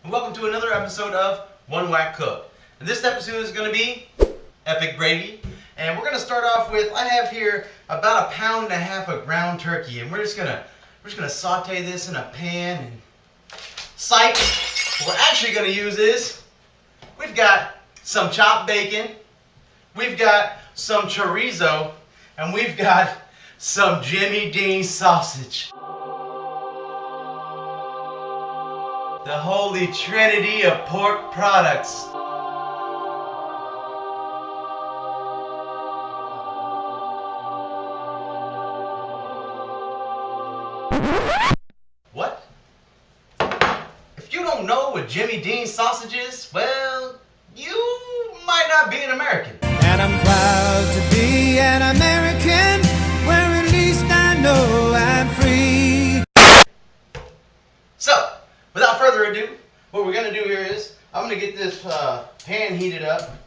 and welcome to another episode of OneWackCook. And this episode is going to be epic gravy, and we're going to start off with, I have here about 1.5 pounds of ground turkey, and we're just gonna saute this in a pan. And psych, what we're actually going to use is, we've got some chopped bacon, we've got some chorizo, and we've got some Jimmy Dean sausage. The holy trinity of pork products. What? If you don't know what Jimmy Dean sausage is, well, you might not be an American. And I'm proud to be an American, where at least I know I'm free. So, without further ado, what we're going to do here is, I'm going to get this pan heated up.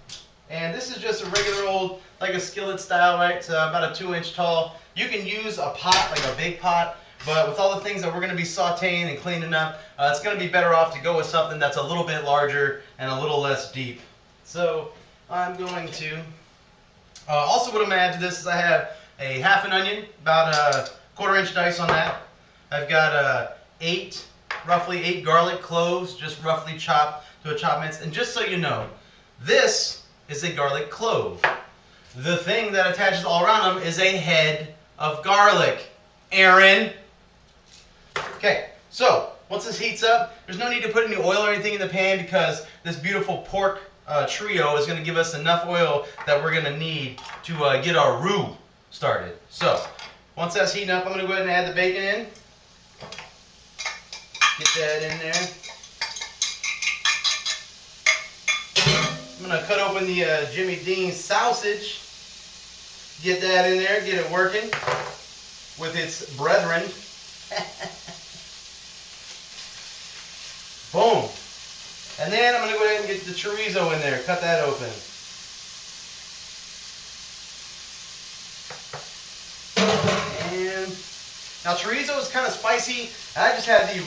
And this is just a regular old, like a skillet style, right? It's about a 2-inch tall. You can use a pot, like a big pot, but with all the things that we're going to be sauteing and cleaning up, it's going to be better off to go with something that's a little bit larger and a little less deep. So, I'm going to, also what I'm going to add to this is I have a half an onion, about a 1/4-inch dice on that. I've got roughly 8 garlic cloves, just roughly chopped to a chop mince. And just so you know, this is a garlic clove. The thing that attaches all around them is a head of garlic. Aaron. Okay, so once this heats up, there's no need to put any oil or anything in the pan because this beautiful pork trio is going to give us enough oil that we're going to need to get our roux started. So once that's heating up, I'm going to go ahead and add the bacon in. Get that in there. I'm going to cut open the Jimmy Dean sausage. Get that in there, get it working with its brethren. Boom. And then I'm going to go ahead and get the chorizo in there. Cut that open. And now chorizo is kind of spicy. I just had the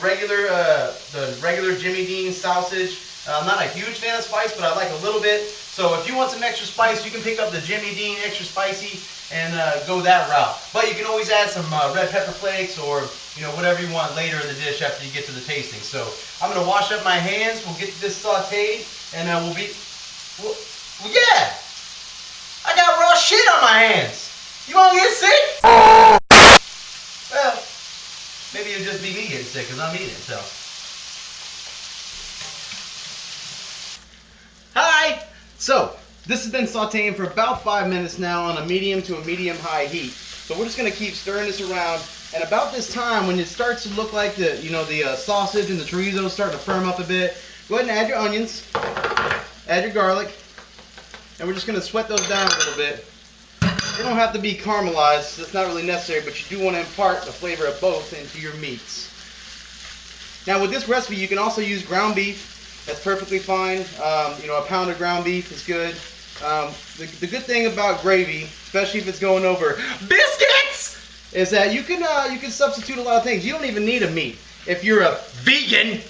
regular Jimmy Dean sausage. I'm not a huge fan of spice, but I like a little bit. So if you want some extra spice, you can pick up the Jimmy Dean extra spicy and go that route. But you can always add some red pepper flakes or whatever you want later in the dish after you get to the tasting. So I'm going to wash up my hands. We'll get this sauteed, and well, yeah, I got raw shit on my hands. You want to get sick? Well, maybe it'll just be me getting sick because I'm eating it. So. Hi! So, this has been sauteing for about 5 minutes now on a medium to a medium-high heat. So we're just going to keep stirring this around, and about this time, when it starts to look like the sausage and the chorizo start to firm up a bit, go ahead and add your onions, add your garlic, and we're just going to sweat those down a little bit. They don't have to be caramelized, so it's not really necessary, but you do want to impart the flavor of both into your meats. Now with this recipe, you can also use ground beef. That's perfectly fine. A pound of ground beef is good. The good thing about gravy, especially if it's going over biscuits, is that you can substitute a lot of things. You don't even need a meat if you're a vegan.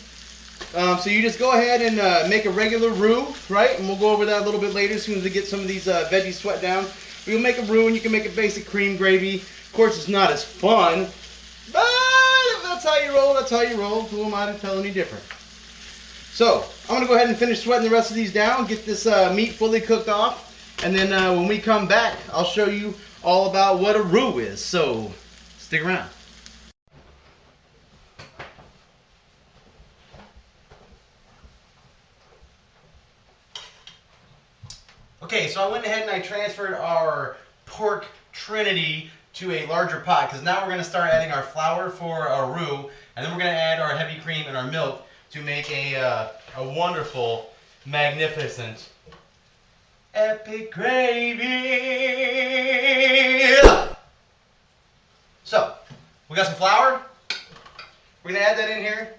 So you just go ahead and make a regular roux, right? And we'll go over that a little bit later as soon as we get some of these veggies sweat down. We'll make a roux, and you can make a basic cream gravy. Of course, it's not as fun, but if that's how you roll, that's how you roll. Who am I to tell any different? So, I'm going to go ahead and finish sweating the rest of these down, get this meat fully cooked off, and then when we come back, I'll show you all about what a roux is. So, stick around. Okay, so I went ahead and I transferred our pork trinity to a larger pot, because now we're going to start adding our flour for our roux, and then we're going to add our heavy cream and our milk to make a wonderful, magnificent, epic gravy. So, we got some flour. We're going to add that in here.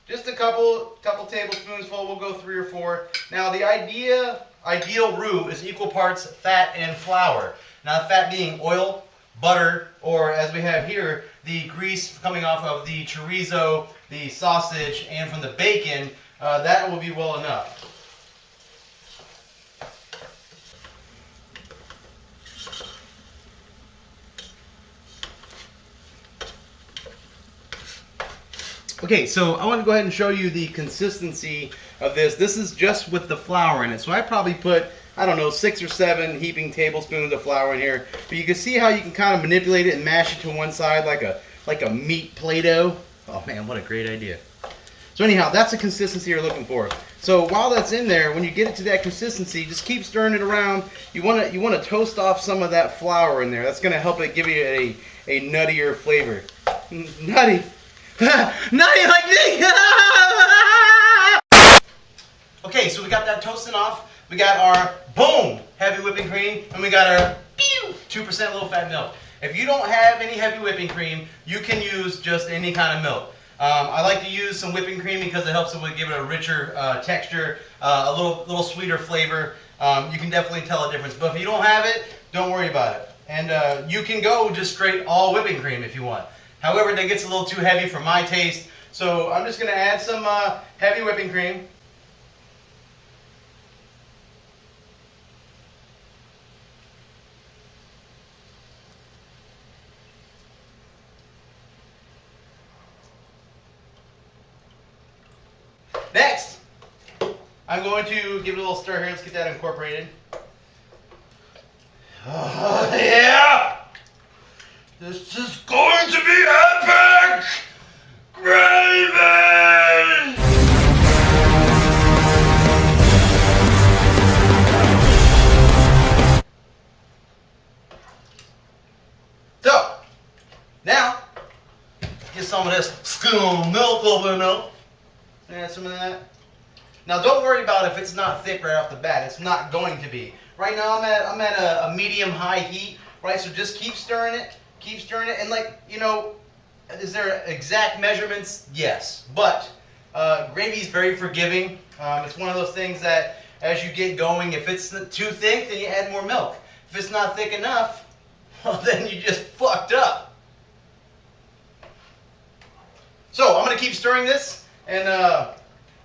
Just a couple tablespoons full. We'll go 3 or 4. Now, the ideal roux is equal parts fat and flour. Now, fat being oil, butter, or as we have here, the grease coming off of the chorizo, the sausage, and from the bacon, that will be well enough. Okay, so I want to go ahead and show you the consistency of this. This is just with the flour in it. So I probably put, I don't know, 6 or 7 heaping tablespoons of flour in here. But you can see how you can kind of manipulate it and mash it to one side like a meat Play-Doh. Oh man, what a great idea. So anyhow, that's the consistency you're looking for. So while that's in there, when you get it to that consistency, just keep stirring it around. You want to toast off some of that flour in there. That's going to help it give you a nuttier flavor. Nutty. Nutty like me! Okay, so we got that toasting off. We got our, boom, heavy whipping cream. And we got our, 2% low-fat milk. If you don't have any heavy whipping cream, you can use just any kind of milk. I like to use some whipping cream because it helps it give it a richer texture, a little sweeter flavor. You can definitely tell a difference. But if you don't have it, don't worry about it. And you can go just straight all whipping cream if you want. However, that gets a little too heavy for my taste. So I'm just going to add some heavy whipping cream. Next, I'm going to give it a little stir here. Let's get that incorporated. Oh, yeah! This is going to be epic! Gravy! So, now, get some of this skim milk over now. Add some of that. Now, don't worry about if it's not thick right off the bat. It's not going to be. Right now, I'm at a medium-high heat, right? So just keep stirring it. Keep stirring it, and is there exact measurements? Yes, but gravy is very forgiving. It's one of those things that as you get going, if it's too thick, then you add more milk. If it's not thick enough, well, then you just fucked up. So I'm going to keep stirring this, and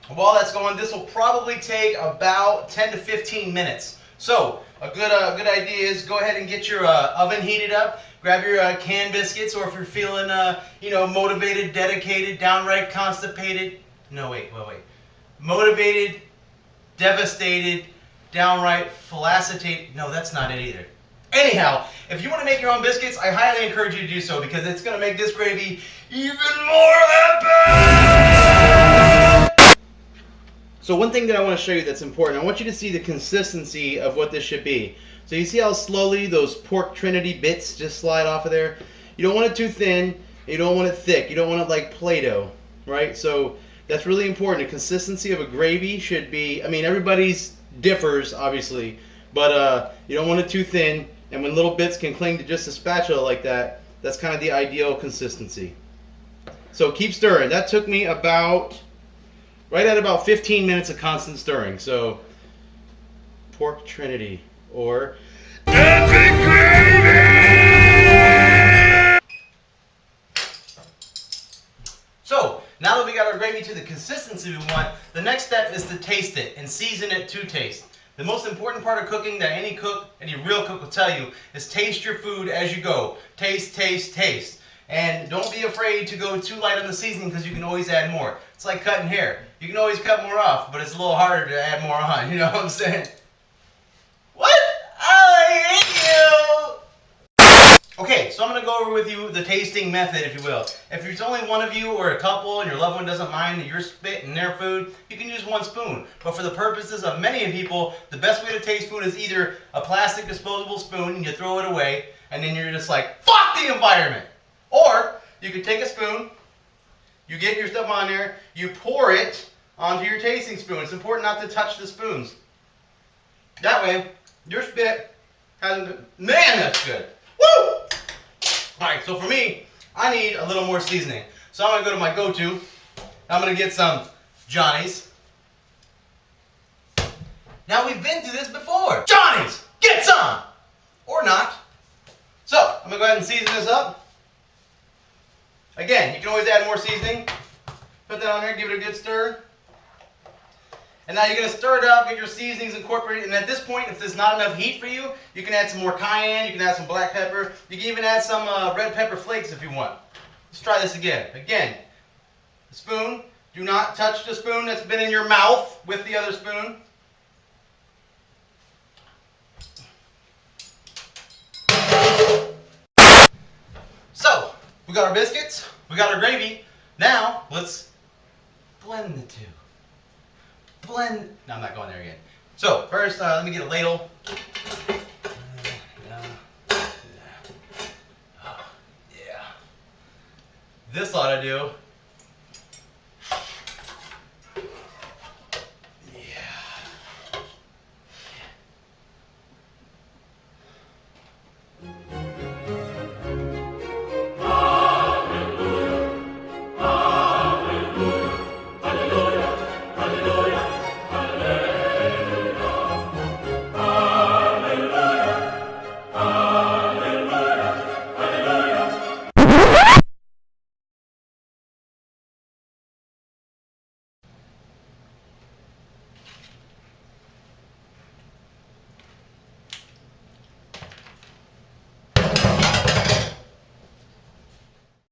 while that's going, this will probably take about 10 to 15 minutes. So a good idea is go ahead and get your oven heated up. Grab your canned biscuits, or if you're feeling, motivated, dedicated, downright constipated. No, wait. Motivated, devastated, downright felicitated. No, that's not it either. Anyhow, if you want to make your own biscuits, I highly encourage you to do so because it's going to make this gravy even more epic! So one thing that I want to show you that's important, I want you to see the consistency of what this should be. So you see how slowly those pork trinity bits just slide off of there? You don't want it too thin, you don't want it thick, you don't want it like Play-Doh, right? So that's really important. The consistency of a gravy should be, everybody's differs, obviously, but you don't want it too thin, and when little bits can cling to just a spatula like that, that's kind of the ideal consistency. So keep stirring. That took me right at about 15 minutes of constant stirring. So pork trinity, or epic gravy! So, now that we got our gravy to the consistency we want, the next step is to taste it and season it to taste. The most important part of cooking that any real cook will tell you is taste your food as you go. Taste, taste, taste. And don't be afraid to go too light on the seasoning because you can always add more. It's like cutting hair. You can always cut more off, but it's a little harder to add more on. You know what I'm saying? What? I hate you! Okay, so I'm going to go over with you the tasting method, if you will. If there's only one of you or a couple and your loved one doesn't mind that you're spitting their food, you can use 1 spoon. But for the purposes of many people, the best way to taste food is either a plastic disposable spoon and you throw it away, and then you're just like, fuck the environment! Or you could take a spoon, you get your stuff on there, you pour it onto your tasting spoon. It's important not to touch the spoons. That way, your spit hasn't been... Man, that's good! Woo! Alright, so for me, I need a little more seasoning. So I'm going to go to my go-to. I'm going to get some Johnny's. Now, we've been through this before. Johnny's! Get some! Or not. So, I'm going to go ahead and season this up. Again, you can always add more seasoning. Put that on there, give it a good stir. And now you're going to stir it up, get your seasonings incorporated. And at this point, if there's not enough heat for you, you can add some more cayenne, you can add some black pepper. You can even add some red pepper flakes if you want. Let's try this again. Again, the spoon. Do not touch the spoon that's been in your mouth with the other spoon. So, we got our biscuits, we got our gravy. Now, let's blend the two. Blend. No, I'm not going there again. So, first, let me get a ladle. Oh, yeah. This ought to do.